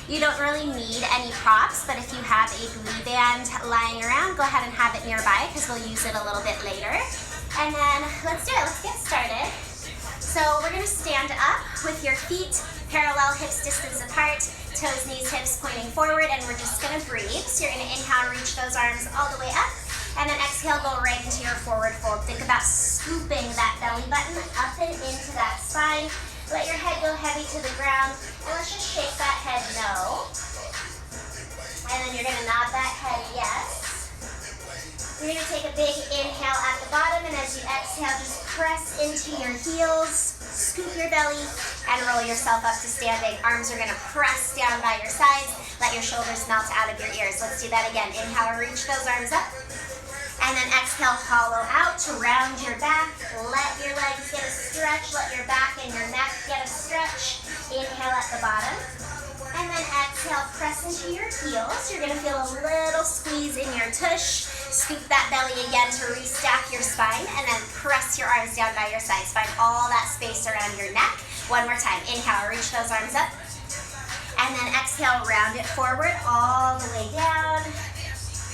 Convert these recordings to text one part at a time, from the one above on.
You don't really need any props, but if you have a glue band lying around, go ahead and have it nearby because we'll use it a little bit later. And then let's do it, let's get started. So we're gonna stand up with your feet parallel, hips distance apart, toes, knees, hips pointing forward, and we're just gonna breathe. So you're gonna inhale, reach those arms all the way up, and then exhale, go right into your forward fold. Think about scooping that belly button up and into that spine. Let your head go heavy to the ground, and let's just shake that head no. And then you're gonna nod that head yes. You're gonna take a big inhale at the bottom, and as you exhale, just press into your heels, scoop your belly, and roll yourself up to standing. Arms are gonna press down by your sides. Let your shoulders melt out of your ears. Let's do that again. Inhale, reach those arms up. And then exhale, hollow out to round your back. Let your legs get a stretch. Let your back and your neck get a stretch. Inhale at the bottom. And then exhale, press into your heels. You're gonna feel a little squeeze in your tush. Scoop that belly again to restack your spine. And then press your arms down by your sides. Find all that space around your neck. One more time. Inhale, reach those arms up. And then exhale, round it forward all the way down.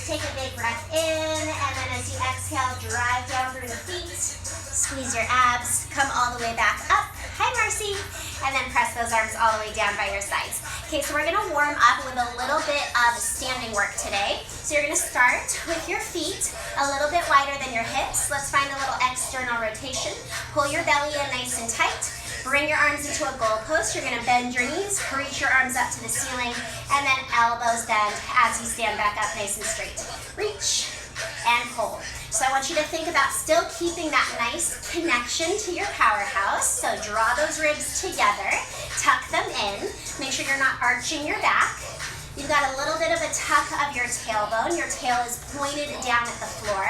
Take a big breath in, and then as you exhale, drive down through the feet, squeeze your abs, come all the way back up. Hi, Marcy. And then press those arms all the way down by your sides. Okay, so we're gonna warm up with a little bit of standing work today. So you're gonna start with your feet a little bit wider than your hips. Let's find a little external rotation. Pull your belly in nice and tight. Bring your arms into a goal post. You're gonna bend your knees, reach your arms up to the ceiling, and then elbows bend as you stand back up nice and straight. Reach and hold. So I want you to think about still keeping that nice connection to your powerhouse. So draw those ribs together, tuck them in. Make sure you're not arching your back. You've got a little bit of a tuck of your tailbone. Your tail is pointed down at the floor,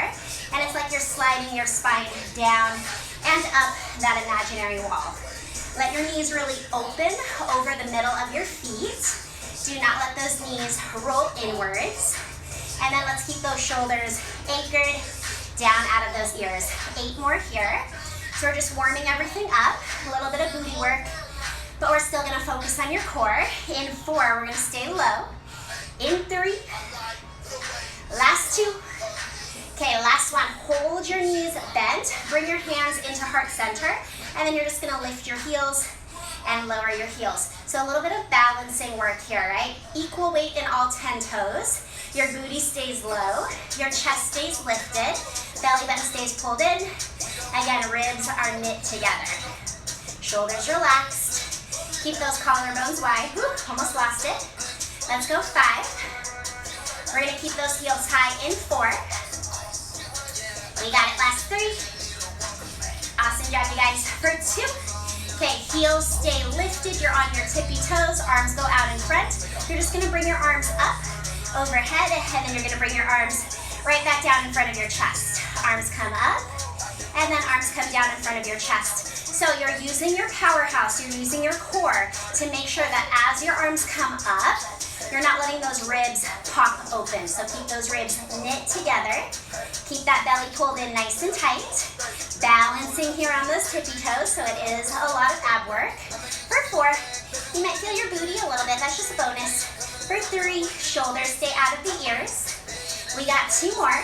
and it's like you're sliding your spine down and up that imaginary wall. Let your knees really open over the middle of your feet. Do not let those knees roll inwards. And then let's keep those shoulders anchored down out of those ears. 8 more here. So we're just warming everything up, a little bit of booty work, but we're still gonna focus on your core. In 4, we're gonna stay low. In 3, last 2. Okay, last one. Hold your knees bent. Bring your hands into heart center. And then you're just gonna lift your heels and lower your heels. So a little bit of balancing work here, right? Equal weight in all 10 toes. Your booty stays low. Your chest stays lifted. Belly button stays pulled in. Again, ribs are knit together. Shoulders relaxed. Keep those collarbones wide. Whew, almost lost it. Let's go 5. We're gonna keep those heels high in 4. We got it, last 3. Awesome job, you guys. For 2. Okay, heels stay lifted. You're on your tippy toes. Arms go out in front. You're just gonna bring your arms up, overhead, and then you're gonna bring your arms right back down in front of your chest. Arms come up, and then arms come down in front of your chest. So you're using your powerhouse, you're using your core to make sure that as your arms come up, you're not letting those ribs pop open. So keep those ribs knit together. Keep that belly pulled in nice and tight. Balancing here on those tippy toes, so it is a lot of ab work. For 4, you might feel your booty a little bit. That's just a bonus. For 3, shoulders stay out of the ears. We got 2 more.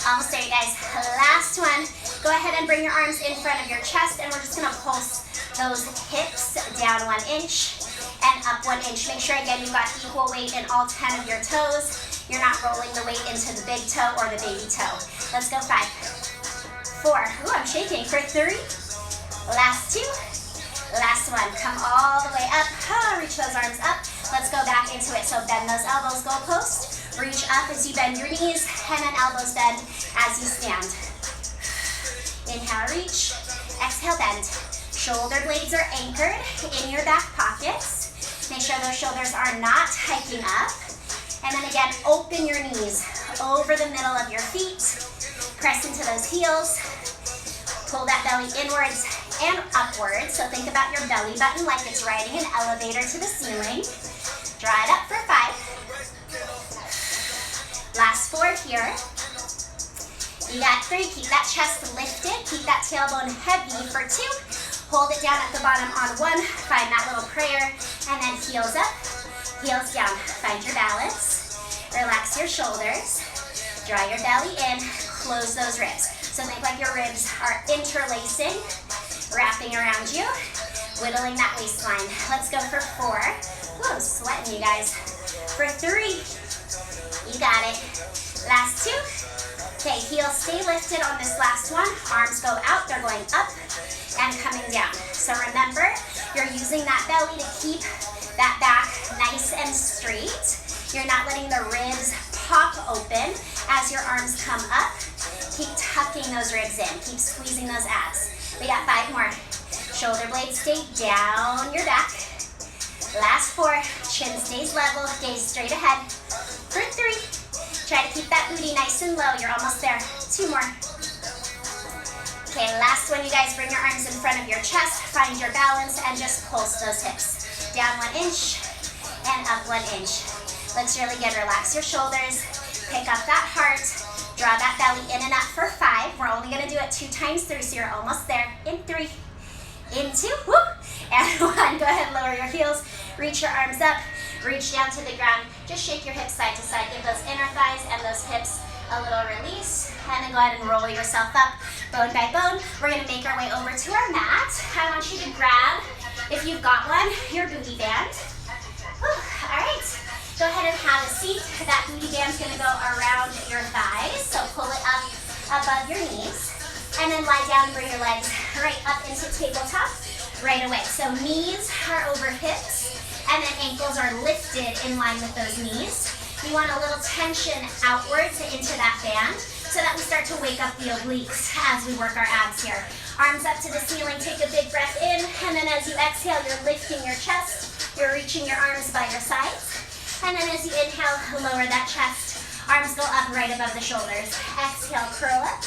Almost there, you guys. Last one. Go ahead and bring your arms in front of your chest, and we're just gonna pulse those hips down 1 inch and up 1 inch. Make sure, again, you've got equal weight in all 10 of your toes. You're not rolling the weight into the big toe or the baby toe. Let's go 5, 4. Ooh, I'm shaking. For 3, last 2, last 1. Come all the way up. Reach those arms up. Let's go back into it. So bend those elbows, goal post. Reach up as you bend your knees, and then elbows bend as you stand. Inhale, reach. Exhale, bend. Shoulder blades are anchored in your back pockets. Make sure those shoulders are not hiking up. And then again, open your knees over the middle of your feet. Press into those heels. Pull that belly inwards and upwards. So think about your belly button like it's riding an elevator to the ceiling. Draw it up for 5. Last 4 here. You got 3. Keep that chest lifted. Keep that tailbone heavy for 2. Hold it down at the bottom on 1. Find that little prayer. And then heels up. Heels down, find your balance. Relax your shoulders. Draw your belly in, close those ribs. So think like your ribs are interlacing, wrapping around you, whittling that waistline. Let's go for 4. Whoa, sweating you guys. For 3, you got it. Last 2. Okay, heels stay lifted on this last one. Arms go out, they're going up and coming down. So remember, you're using that belly to keep that back nice and straight. You're not letting the ribs pop open as your arms come up. Keep tucking those ribs in. Keep squeezing those abs. We got 5 more. Shoulder blades stay down your back. Last 4. Chin stays level, gaze straight ahead. For 3. Try to keep that booty nice and low. You're almost there. 2 more. Okay, last one, you guys. Bring your arms in front of your chest. Find your balance and just pulse those hips. Down 1 inch and up 1 inch. Looks really good. Relax your shoulders. Pick up that heart. Draw that belly in and up for 5. We're only going to do it 2 times through, so you're almost there. In 3, in 2, whoop, and 1. Go ahead and lower your heels. Reach your arms up. Reach down to the ground. Just shake your hips side to side. Give those inner thighs and those hips a little release. And then go ahead and roll yourself up bone by bone. We're going to make our way over to our mat. I want you to grab, if you've got one, your booty band. Whew. All right. Go ahead and have a seat. That booty band's going to go around your thighs. So pull it up above your knees. And then lie down and bring your legs right up into tabletop right away. So knees are over hips. And then ankles are lifted in line with those knees. We want a little tension outwards into that band so that we start to wake up the obliques as we work our abs here. Arms up to the ceiling, take a big breath in, and then as you exhale, you're lifting your chest, you're reaching your arms by your sides, and then as you inhale, lower that chest, arms go up right above the shoulders. Exhale, curl up,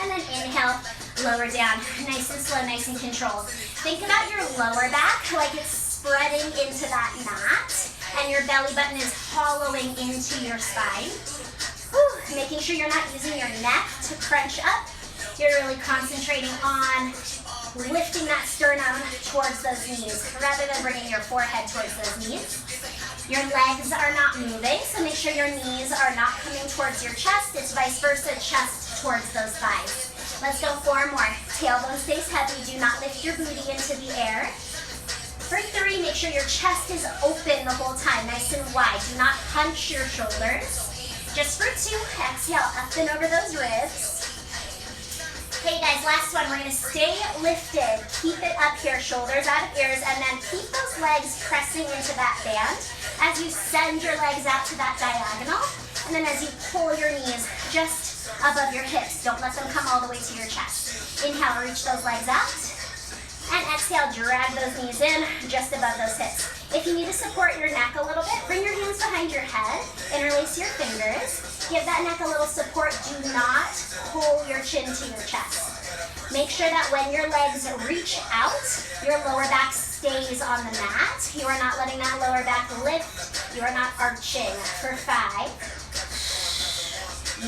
and then inhale, lower down, nice and slow, nice and controlled. Think about your lower back like it's spreading into that mat, and your belly button is hollowing into your spine. Whew. Making sure you're not using your neck to crunch up. You're really concentrating on lifting that sternum towards those knees rather than bringing your forehead towards those knees. Your legs are not moving, so make sure your knees are not coming towards your chest. It's vice versa, chest towards those thighs. Let's go 4 more. Tailbone stays heavy. Do not lift your booty into the air. For 3, make sure your chest is open the whole time, nice and wide. Do not hunch your shoulders. Just for 2, exhale, up and over those ribs. Okay guys, last one, we're gonna stay lifted. Keep it up here, shoulders out of ears, and then keep those legs pressing into that band as you send your legs out to that diagonal. And then as you pull your knees just above your hips, don't let them come all the way to your chest. Inhale, reach those legs out. And exhale, drag those knees in, just above those hips. If you need to support your neck a little bit, bring your hands behind your head, interlace your fingers, give that neck a little support. Do not pull your chin to your chest. Make sure that when your legs reach out, your lower back stays on the mat. You are not letting that lower back lift. You are not arching. For 5,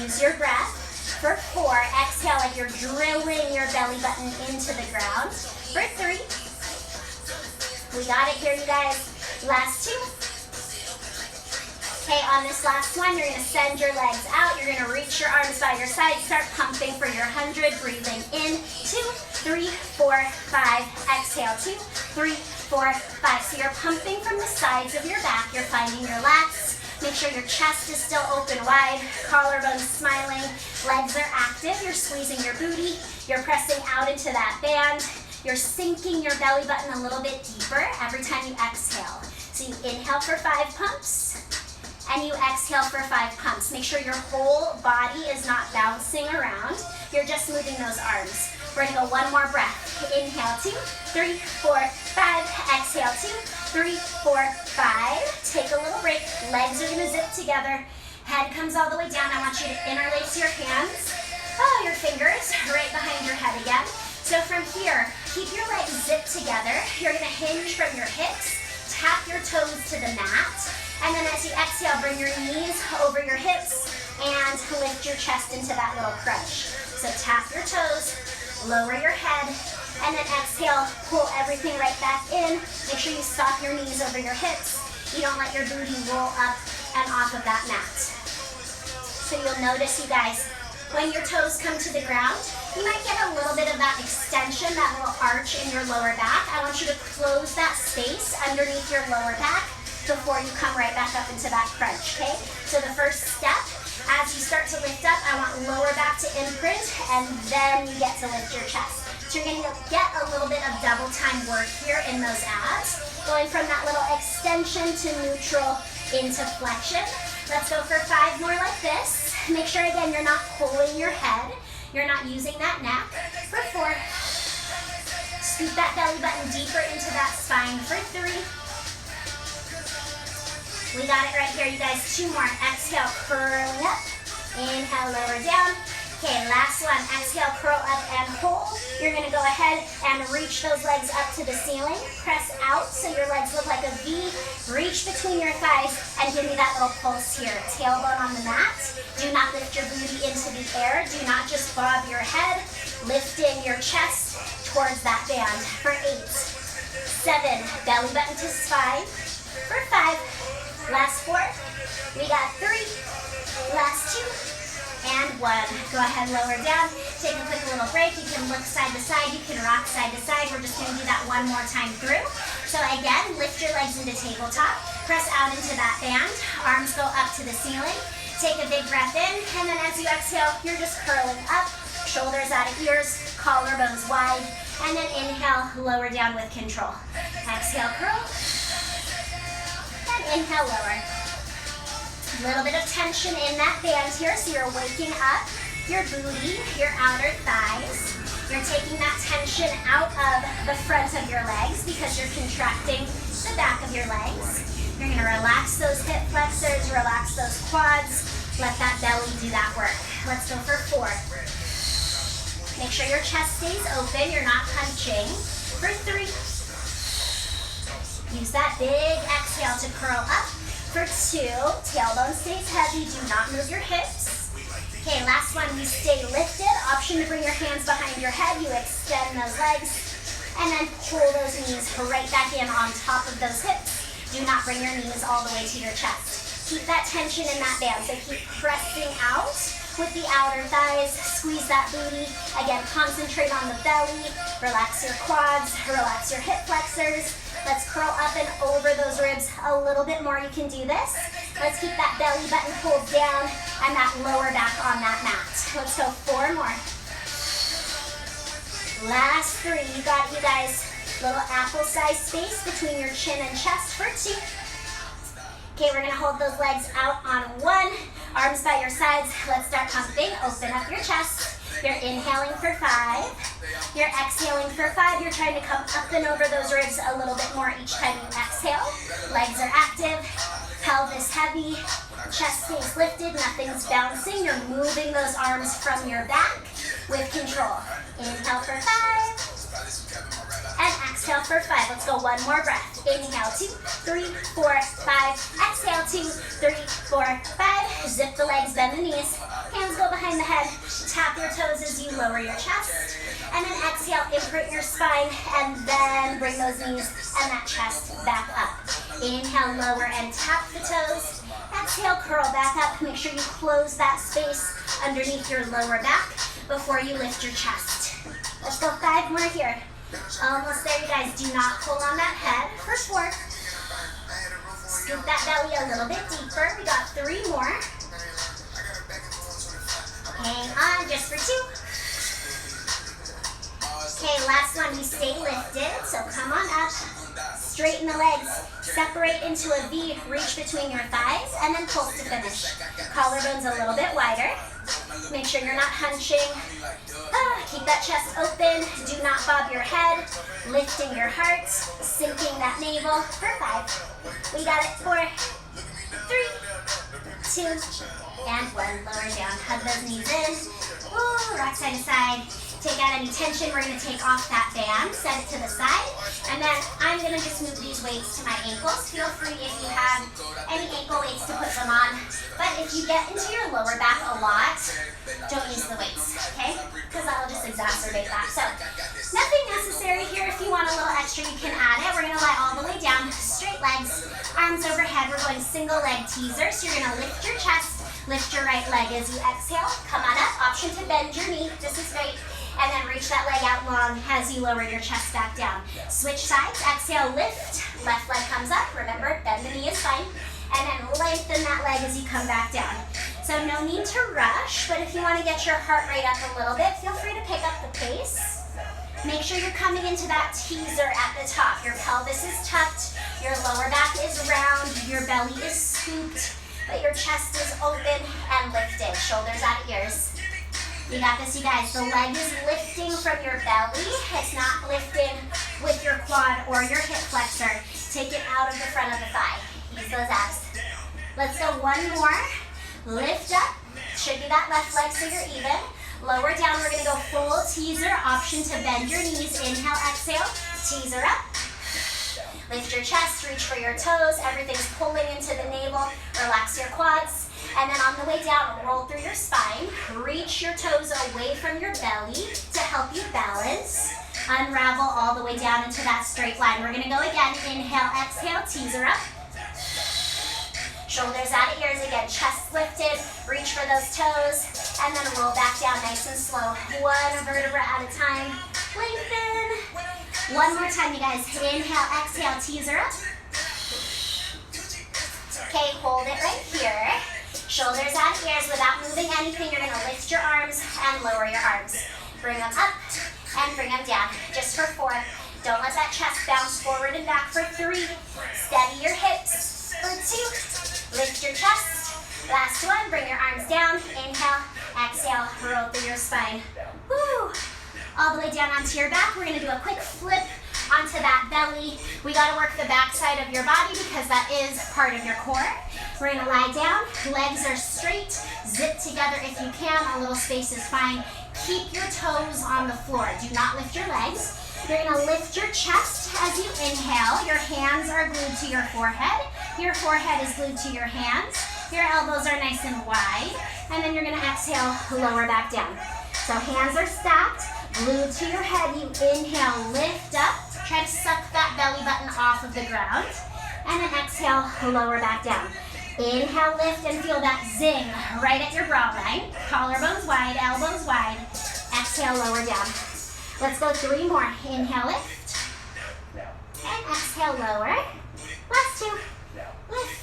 use your breath. For 4, exhale like you're drilling your belly button into the ground. For 3, we got it here, you guys. Last 2. Okay, on this last one, you're gonna send your legs out. You're gonna reach your arms by your side. Start pumping for your 100. Breathing in, 2, 3, 4, 5. Exhale, 2, 3, 4, 5. So you're pumping from the sides of your back. You're finding your lats. Make sure your chest is still open wide. Collarbones smiling. Legs are active. You're squeezing your booty. You're pressing out into that band. You're sinking your belly button a little bit deeper every time you exhale. So you inhale for 5 pumps, and you exhale for 5 pumps. Make sure your whole body is not bouncing around. You're just moving those arms. We're gonna go 1 more breath. Inhale, 2, 3, 4, 5. Exhale, 2, 3, 4, 5. Take a little break. Legs are gonna zip together. Head comes all the way down. I want you to interlace your hands. Oh, your fingers right behind your head again. So from here, keep your legs zipped together. You're gonna hinge from your hips, tap your toes to the mat, and then as you exhale, bring your knees over your hips and lift your chest into that little crunch. So tap your toes, lower your head, and then exhale, pull everything right back in. Make sure you stop your knees over your hips. You don't let your booty roll up and off of that mat. So you'll notice, you guys, when your toes come to the ground, you might get a little bit of that extension, that little arch in your lower back. I want you to close that space underneath your lower back before you come right back up into that crunch, okay? So the first step, as you start to lift up, I want lower back to imprint, and then you get to lift your chest. So you're gonna get a little bit of double time work here in those abs, going from that little extension to neutral into flexion. Let's go for 5 more like this. Make sure, again, you're not pulling your head. You're not using that neck. For 4. Scoop that belly button deeper into that spine. For 3. We got it right here, you guys. 2 more. Exhale, curling up. Inhale, lower down. Okay, last one. Exhale, curl up and hold. You're gonna go ahead and reach those legs up to the ceiling. Press out so your legs look like a V. Reach between your thighs and give me that little pulse here. Tailbone on the mat. Do not lift your booty into the air. Do not just bob your head. Lifting your chest towards that band. For 8, 7, belly button to spine. For 5, last 4. We got 3, last 2. And 1. Go ahead, lower down. Take a quick little break. You can look side to side. You can rock side to side. We're just going to do that one more time through. So again, lift your legs into tabletop. Press out into that band. Arms go up to the ceiling. Take a big breath in. And then as you exhale, you're just curling up. Shoulders out of ears. Collarbones wide. And then inhale, lower down with control. Exhale, curl. And inhale, lower. A little bit of tension in that band here, so you're waking up your booty, your outer thighs. You're taking that tension out of the front of your legs because you're contracting the back of your legs. You're gonna relax those hip flexors, relax those quads, let that belly do that work. Let's go for 4. Make sure your chest stays open, you're not punching. For 3. Use that big exhale to curl up. For 2, tailbone stays heavy, do not move your hips. Okay, last one, you stay lifted. Option to bring your hands behind your head, you extend those legs, and then pull those knees right back in on top of those hips. Do not bring your knees all the way to your chest. Keep that tension in that band, so keep pressing out with the outer thighs, squeeze that booty. Again, concentrate on the belly, relax your quads, relax your hip flexors. Let's curl up and over those ribs a little bit more. You can do this. Let's keep that belly button pulled down and that lower back on that mat. Let's go 4 more. Last 3. You got it, you guys. Little apple-sized space between your chin and chest for 2. Okay, we're gonna hold those legs out on 1. Arms by your sides. Let's start pumping. Open up your chest. You're inhaling for 5. You're exhaling for 5. You're trying to come up and over those ribs a little bit more each time you exhale. Legs are active, pelvis heavy, chest stays lifted, nothing's bouncing. You're moving those arms from your back with control. Inhale for 5. And exhale for 5. Let's go 1 more breath. Inhale, 2, 3, 4, 5. Exhale, 2, 3, 4, 5. Zip the legs, bend the knees. Hands go behind the head. Tap your toes as you lower your chest. And then exhale, imprint your spine, and then bring those knees and that chest back up. Inhale, lower and tap the toes. Exhale, curl back up. Make sure you close that space underneath your lower back before you lift your chest. Let's go 5 more here. Almost there, you guys. Do not pull on that head. For 4. Scoop that belly a little bit deeper. We got 3 more. Hang on just for 2. Okay, last one. You stay lifted, so come on up. Straighten the legs. Separate into a V. Reach between your thighs, and then pulse to finish. Collarbones a little bit wider. Make sure you're not hunching. Keep that chest open. Do not bob your head. Lifting your heart. Sinking that navel. For 5. We got it. 4, 3, 2, and 1. Lower down. Hug those knees in. Ooh, rock side to side. Take out any tension. We're going to take off that band. Set it to the side. And then I'm going to just move these weights to my ankles. Feel free if you have any ankle weights to put them on. But if you get into your lower back a lot, don't use the weights, okay? Because that'll just exacerbate that. So nothing necessary here. If you want a little extra, you can add it. We're going to lie all the way down. straight legs, arms overhead. We're going single leg teaser. So you're gonna lift your chest, lift your right leg as you exhale. Come on up, option to bend your knee. This is great. And then reach that leg out long as you lower your chest back down. Switch sides, exhale, lift. Left leg comes up. Remember, bend the knee is fine. And then lengthen that leg as you come back down. So no need to rush, but if you want to get your heart rate up a little bit, feel free to pick up the pace. Make sure you're coming into that teaser at the top. Your pelvis is tucked, your lower back is round, your belly is scooped, but your chest is open and lifted. Shoulders out of ears. You got this, you guys. The leg is lifting from your belly. It's not lifting with your quad or your hip flexor. Take it out of the front of the thigh. Use those abs. Let's go one more. Lift up. Should be that left leg so you're even. Lower down. We're going to go full teaser. Option to bend your knees. Inhale, exhale. Teaser up. Lift your chest. Reach for your toes. Everything's pulling into the navel. Relax your quads. And then on the way down, roll through your spine. Reach your toes away from your belly to help you balance. Unravel all the way down into that straight line. We're going to go again. Inhale, exhale, teaser up. Shoulders out of ears again. Chest lifted. Reach for those toes. And then roll back down nice and slow. One vertebra at a time. Lengthen. One more time, you guys. Inhale, exhale, teaser up. Okay, hold it right here. Shoulders out of ears. Without moving anything, you're going to lift your arms and lower your arms. Bring them up and bring them down. Just for 4. Don't let that chest bounce forward and back for 3. Steady your hips for 2. Lift your chest. Last one. Bring your arms down. Inhale, exhale, roll through your spine. Woo! All the way down onto your back. We're going to do a quick flip onto that belly. We got to work the back side of your body because that is part of your core. We're going to lie down. Legs are straight. Zip together if you can. A little space is fine. Keep your toes on the floor. Do not lift your legs. You're going to lift your chest as you inhale. Your hands are glued to your forehead. Your forehead is glued to your hands. Your elbows are nice and wide. And then you're going to exhale, lower back down. So hands are stacked, glued to your head. You inhale, lift up. Try to suck that belly button off of the ground. And then exhale, lower back down. Inhale, lift, and feel that zing right at your brow line. Collarbones wide, elbows wide. Exhale, lower down. Let's go 3 more. Inhale, lift. And exhale, lower. Last 2. Lift.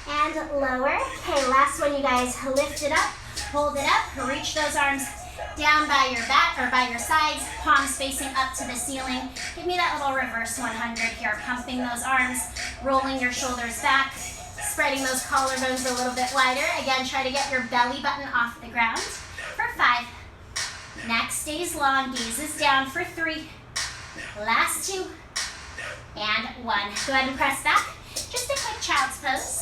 And lower. Okay, last one, you guys. Lift it up, hold it up, reach those arms down by your back or by your sides, palms facing up to the ceiling. Give me that little reverse 100 here, pumping those arms, rolling your shoulders back, spreading those collarbones a little bit wider. Again, try to get your belly button off the ground for 5. Neck stays long, gaze is down for 3. Last 2. And 1. Go ahead and press back. Just a quick child's pose.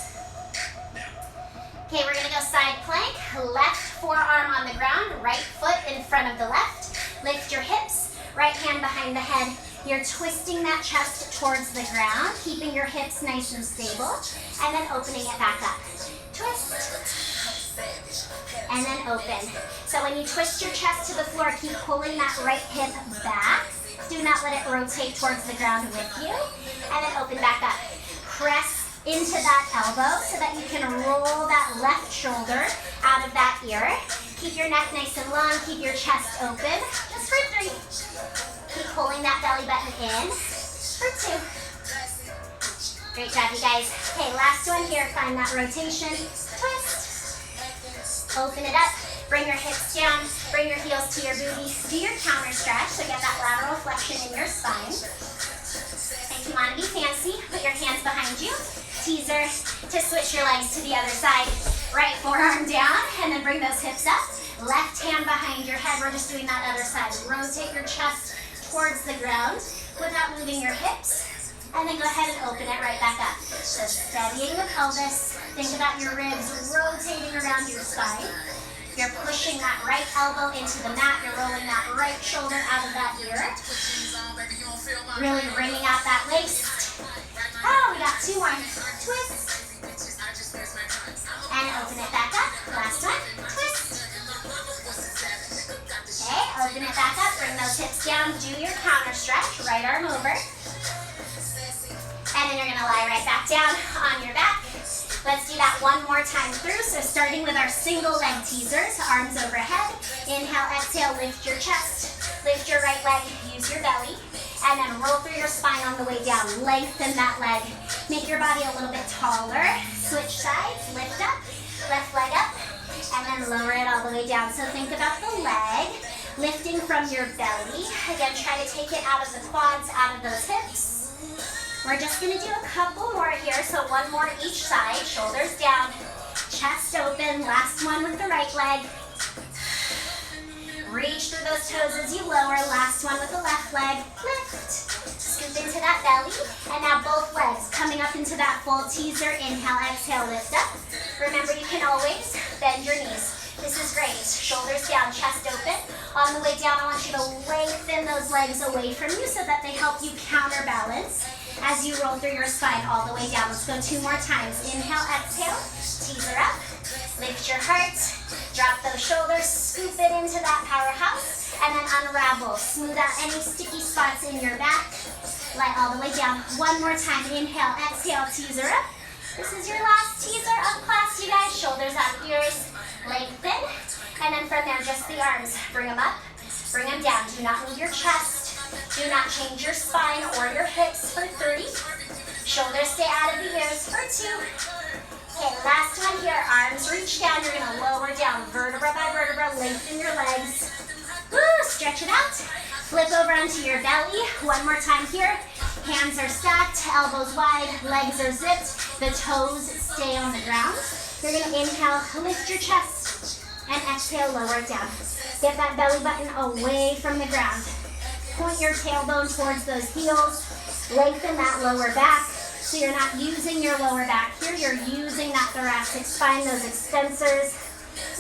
Okay, we're going to go side plank. Left forearm on the ground, right foot in front of the left. Lift your hips, right hand behind the head. You're twisting that chest towards the ground, keeping your hips nice and stable, and then opening it back up. Twist, and then open. So when you twist your chest to the floor, keep pulling that right hip back. Do not let it rotate towards the ground with you. And then open back up. Press into that elbow so that you can roll that left shoulder out of that ear. Keep your neck nice and long. Keep your chest open. Just for 3. Keep pulling that belly button in for 2. Great job, you guys. Okay, last one here. Find that rotation. Twist. Open it up. Bring your hips down. Bring your heels to your booty. Do your counter stretch, so get that lateral flexion in your spine. If you want to be fancy, put your hands behind you. Teaser to switch your legs to the other side. Right forearm down, and then bring those hips up. Left hand behind your head. We're just doing that other side. Rotate your chest towards the ground without moving your hips. And then go ahead and open it right back up. So steadying the pelvis. Think about your ribs rotating around your spine. You're pushing that right elbow into the mat. You're rolling that right shoulder out of that ear. Really wringing out that waist. Oh, we got 2 more. Twist. And open it back up. Last one. Twist. Okay, open it back up. Bring those hips down. Do your counter stretch. Right arm over. then you're gonna lie right back down on your back. Let's do that one more time through. So starting with our single leg teasers, arms overhead. Inhale, exhale, lift your chest. Lift your right leg, use your belly. And then roll through your spine on the way down. Lengthen that leg. Make your body a little bit taller. Switch sides, lift up, left leg up, and then lower it all the way down. So think about the leg lifting from your belly. Again, try to take it out of the quads, out of those hips. We're just gonna do a couple more here, so one more each side, shoulders down, chest open, last one with the right leg. Reach through those toes as you lower, last one with the left leg, lift. Scoop into that belly, and now both legs coming up into that full teaser, inhale, exhale, lift up. Remember, you can always bend your knees. This is great. Shoulders down, chest open. On the way down, I want you to lengthen those legs away from you so that they help you counterbalance as you roll through your spine all the way down. Let's go 2 more times. Inhale, exhale, teaser up. Lift your heart, drop those shoulders, scoop it into that powerhouse, and then unravel. Smooth out any sticky spots in your back. Lie all the way down. One more time. Inhale, exhale, teaser up. This is your last teaser of class, you guys. Shoulders up, ears, lengthen. And then from there, just the arms. Bring them up, bring them down. Do not move your chest. Do not change your spine or your hips for 3. Shoulders stay out of the ears for 2. Okay, last one here. Arms reach down. You're going to lower down vertebra by vertebra. Lengthen your legs. Woo, stretch it out. Flip over onto your belly. One more time here. Hands are stacked, elbows wide, legs are zipped. The toes stay on the ground. You're going to inhale, lift your chest, and exhale, lower it down. Get that belly button away from the ground. Point your tailbone towards those heels. Lengthen that lower back. So you're not using your lower back here, you're using that thoracic spine, those extensors.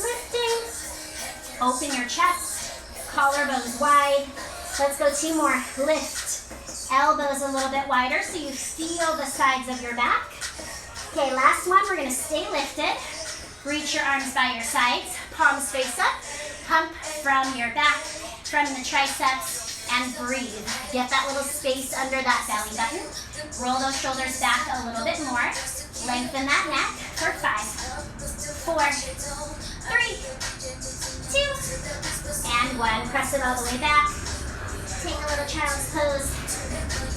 Lifting. Open your chest. Collarbones wide. Let's go 2 more. Lift. Elbows a little bit wider so you feel the sides of your back. Okay, last one. We're going to stay lifted. Reach your arms by your sides. Palms face up. Pump from your back, from the triceps, and breathe. Get that little space under that belly button. Roll those shoulders back a little bit more. Lengthen that neck for 5, 4, 3, 2, and 1. Press it all the way back. Take a little child's pose.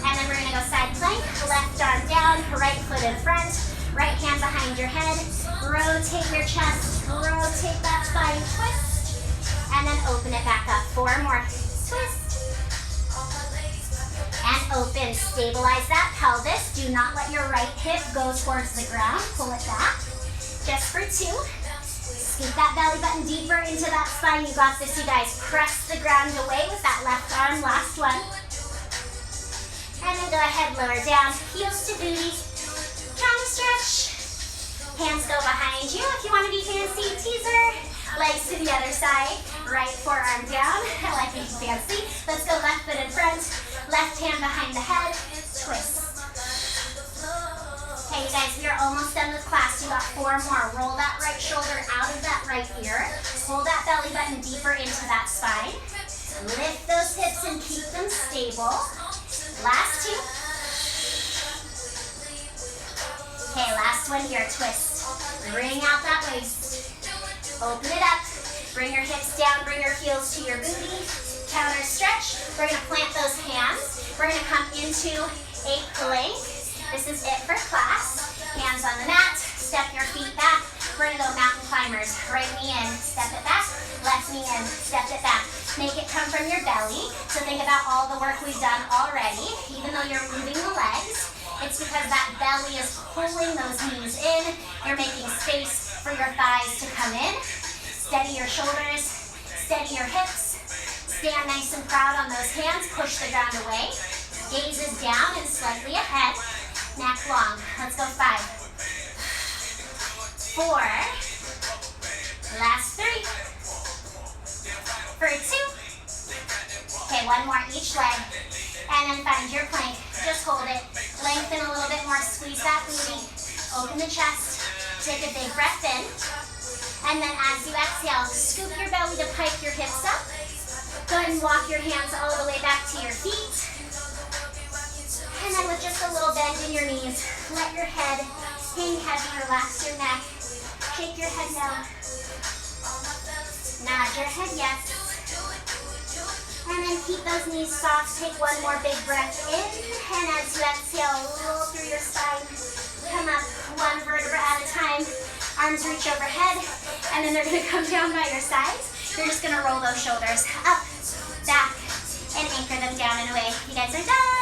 And then we're going to go side plank. Left arm down, right foot in front, right hand behind your head. Rotate your chest, rotate that spine, twist, and then open it back up. 4 more. Twist. And open. Stabilize that pelvis. Do not let your right hip go towards the ground. Pull it back. Just for 2. Scoop that belly button deeper into that spine. You got this, you guys. Press the ground away with that left arm. Last one. And then go ahead, lower down. Heels to booty. Counter stretch. Hands go behind you. If you want to be fancy, teaser. Legs to the other side. Right forearm down. I like being fancy. Let's go left foot in front. Left hand behind the head. Twist. Okay, you guys, we are almost done with class. You got 4 more. Roll that right shoulder out of that right ear. Pull that belly button deeper into that spine. Lift those hips and keep them stable. Last 2. Okay, last one here. Twist. Bring out that waist. Open it up. Bring your hips down. Bring your heels to your booty. Counter stretch. We're going to plant those hands. We're going to come into a plank. This is it for class. Hands on the mat. Step your feet back. We're going to go mountain climbers. Right knee in. Step it back. Left knee in. Step it back. Make it come from your belly. So think about all the work we've done already. Even though you're moving the legs, it's because that belly is pulling those knees in. You're making space for your thighs to come in. Steady your shoulders. Steady your hips. Stand nice and proud on those hands. Push the ground away. Gaze is down and slightly ahead. Neck long. Let's go 5, 4. Last 3. For 2. Okay, 1 more each leg. And then find your plank. Just hold it. Lengthen a little bit more. Squeeze that booty. Open the chest. Take a big breath in. And then as you exhale, scoop your belly to pipe your hips up. Go ahead and walk your hands all the way back to your feet. And then with just a little bend in your knees, let your head hang heavy, relax your neck, shake your head no. Nod your head yes. And then keep those knees soft. Take one more big breath in. And as you exhale, roll through your spine. Come up one vertebra at a time. Arms reach overhead. And then they're going to come down by your sides. You're just going to roll those shoulders up, back, and anchor them down and away. You guys are done.